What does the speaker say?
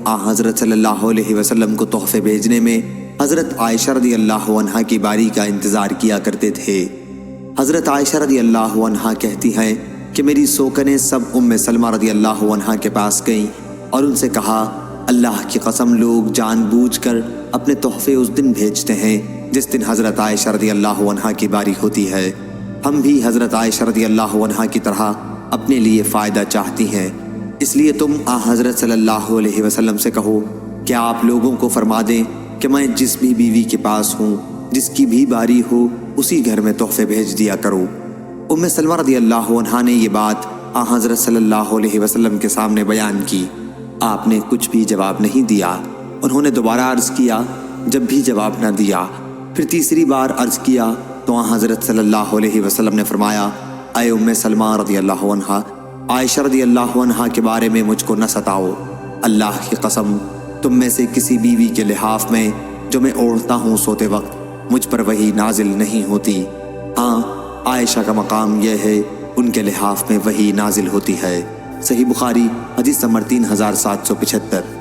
آ حضرت صلی اللہ علیہ وسلم کو تحفے بھیجنے میں حضرت عائشہ رضی اللہ عنہا کی باری کا انتظار کیا کرتے تھے۔ حضرت عائشہ رضی اللہ عنہا کہتی ہیں کہ میری سوکنیں سب ام سلمہ رضی اللہ عنہا کے پاس گئیں اور ان سے کہا، اللہ کی قسم لوگ جان بوجھ کر اپنے تحفے اس دن بھیجتے ہیں جس دن حضرت عائشہ رضی اللہ عنہا کی باری ہوتی ہے۔ ہم بھی حضرت عائشہ رضی اللہ عنہا کی طرح اپنے لیے فائدہ چاہتی ہیں، اس لیے تم آ حضرت صلی اللہ علیہ وسلم سے کہو کہ آپ لوگوں کو فرما دیں کہ میں جس بھی بیوی کے پاس ہوں، جس کی بھی باری ہو، اسی گھر میں تحفے بھیج دیا کرو۔ ام سلمہ رضی اللہ عنہا نے یہ بات آ حضرت صلی اللہ علیہ وسلم کے سامنے بیان کی۔ آپ نے کچھ بھی جواب نہیں دیا۔ انہوں نے دوبارہ عرض کیا، جب بھی جواب نہ دیا، پھر تیسری بار عرض کیا تو آ حضرت صلی اللہ علیہ وسلم نے فرمایا، اے ام سلمہ رضی اللہ عنہا، عائشہ رضی اللہ عنہا کے بارے میں مجھ کو نہ ستاؤ۔ اللہ کی قسم تم میں سے کسی بیوی کے لحاف میں جو میں اوڑھتا ہوں سوتے وقت مجھ پر وہی نازل نہیں ہوتی۔ ہاں، عائشہ کا مقام یہ ہے ان کے لحاف میں وہی نازل ہوتی ہے۔ صحیح بخاری حدیث نمبر 3775۔